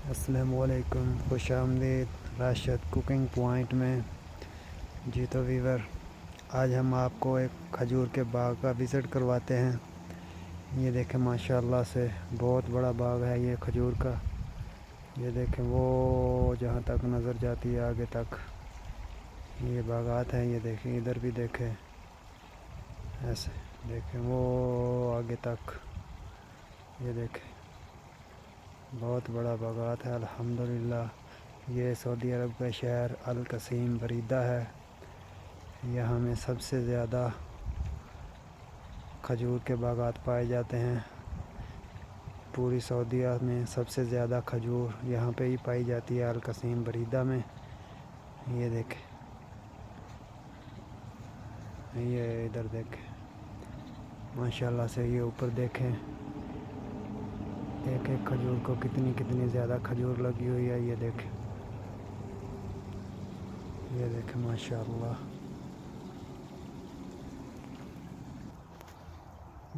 السلام علیکم، خوش آمدید راشد کوکنگ پوائنٹ میں۔ جی تو ویور، آج ہم آپ کو ایک کھجور کے باغ کا وزٹ کرواتے ہیں۔ یہ دیکھیں ماشاءاللہ سے بہت بڑا باغ ہے یہ کھجور کا۔ یہ دیکھیں وہ جہاں تک نظر جاتی ہے آگے تک یہ باغات ہیں۔ یہ دیکھیں ادھر بھی دیکھیں، ایسے دیکھیں وہ آگے تک، یہ دیکھیں بہت بڑا باغات ہے الحمدللہ۔ یہ سعودی عرب کا شہر القصیم بریدہ ہے۔ یہاں میں سب سے زیادہ کھجور کے باغات پائے جاتے ہیں۔ پوری سعودیہ میں سب سے زیادہ کھجور یہاں پہ ہی پائی جاتی ہے، القصیم بریدہ میں۔ یہ دیکھیں، یہ ادھر دیکھیں ماشاءاللہ سے، یہ اوپر دیکھیں ایک ایک کھجور کو کتنی زیادہ کھجور لگی ہوئی ہے۔ یہ دیکھیں، یہ دیکھیں ماشاءاللہ،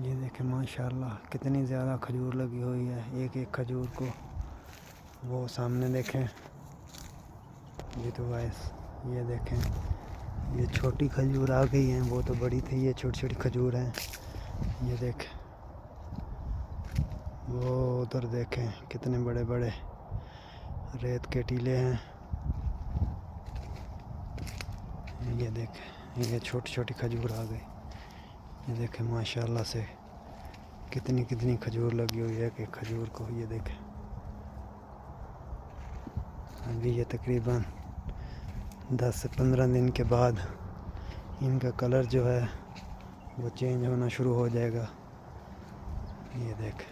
یہ دیکھیں ماشاءاللہ کتنی زیادہ کھجور لگی ہوئی ہے ایک ایک کھجور کو۔ وہ سامنے دیکھیں جی تو وائس، یہ دیکھیں یہ چھوٹی کھجور آ گئی ہیں، وہ تو بڑی تھی، یہ چھوٹی چھوٹی کھجور ہیں۔ یہ دیکھیں وہ ادھر دیکھیں کتنے بڑے بڑے ریت کے ٹیلے ہیں۔ یہ دیکھیں یہ چھوٹی چھوٹی کھجور آ گئی۔ یہ دیکھیں ماشاءاللہ سے کتنی کھجور لگی ہوئی ہے ایک کھجور کو۔ یہ دیکھیں ابھی یہ تقریباً 10 سے 15 دن کے بعد ان کا کلر جو ہے وہ چینج ہونا شروع ہو جائے گا۔ یہ دیکھیں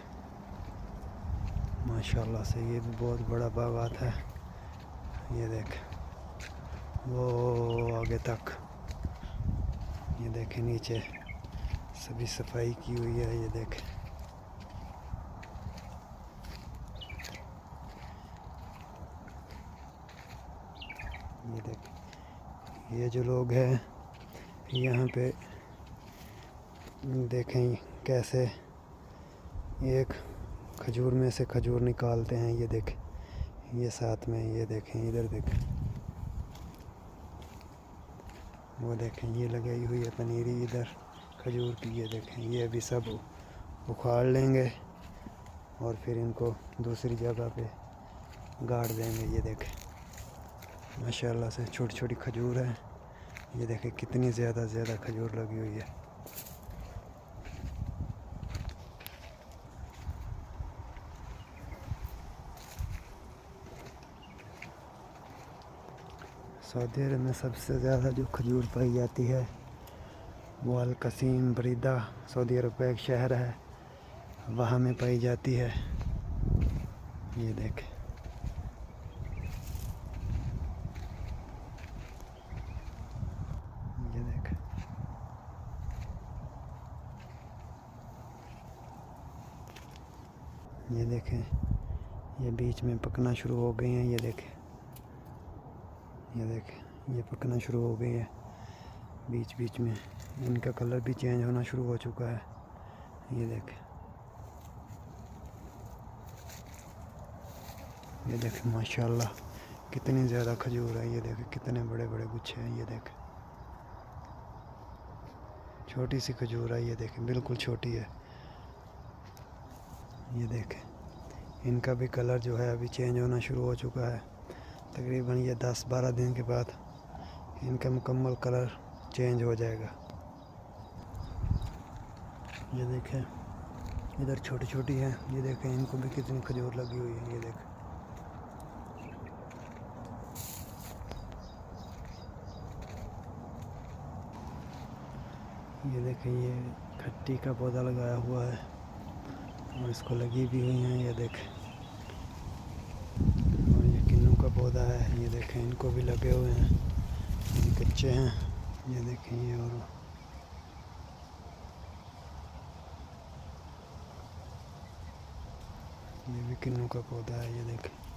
ماشاءاللہ سے یہ بھی بہت بڑا باغات ہے۔ یہ دیکھیں وہ آگے تک، یہ دیکھیں نیچے سبھی صفائی کی ہوئی ہے۔ یہ دیکھیں یہ دیکھیں یہ جو لوگ ہیں یہاں پہ دیکھیں کیسے ایک کھجور میں سے کھجور نکالتے ہیں۔ یہ دیکھیں یہ ساتھ میں، یہ دیکھیں ادھر دیکھیں، وہ دیکھیں یہ لگائی ہوئی ہے پنیری ادھر کھجور کی۔ یہ دیکھیں یہ ابھی سب اکھاڑ لیں گے اور پھر ان کو دوسری جگہ پہ گاڑ دیں گے۔ یہ دیکھیں ماشاءاللہ سے چھوٹی چھوٹی کھجور ہیں۔ یہ دیکھیں کتنی زیادہ کھجور لگی ہوئی ہے۔ سعودی عرب میں سب سے زیادہ جو کھجور پائی جاتی ہے وہ القصیم بریدہ سعودی عرب کا ایک شہر ہے، وہاں میں پائی جاتی ہے۔ یہ دیکھیں یہ دیکھیں یہ دیکھیں یہ بیچ میں پکنا شروع ہو گئی ہیں۔ یہ دیکھیں یہ دیکھیں یہ پکنا شروع ہو گئی ہے بیچ میں، ان کا کلر بھی چینج ہونا شروع ہو چکا ہے۔ یہ دیکھیں یہ دیکھیں ماشاءاللہ کتنی زیادہ کھجور ہے۔ یہ دیکھیں کتنے بڑے بڑے گچھے ہیں۔ یہ دیکھیں چھوٹی سی کھجور ہے، یہ دیکھیں بالکل چھوٹی ہے۔ یہ دیکھیں ان کا بھی کلر جو ہے ابھی چینج ہونا شروع ہو چکا ہے۔ تقریباً یہ 10-12 دن کے بعد ان کا مکمل کلر چینج ہو جائے گا۔ یہ دیکھیں ادھر چھوٹی چھوٹی ہیں، یہ دیکھیں ان کو بھی کتنی کھجور لگی ہوئی ہے۔ یہ دیکھیں یہ دیکھیں یہ کھٹی کا پودا لگایا ہوا ہے اور اس کو لگی بھی ہوئی ہیں۔ یہ دیکھیں اور یہ کنوں کا پودا ہے۔ یہ دیکھیں ان کو بھی لگے ہوئے ہیں، یہ کچے ہیں۔ یہ دیکھیں یہ اور یہ بھی کنوں کا پودا ہے۔ یہ دیکھیں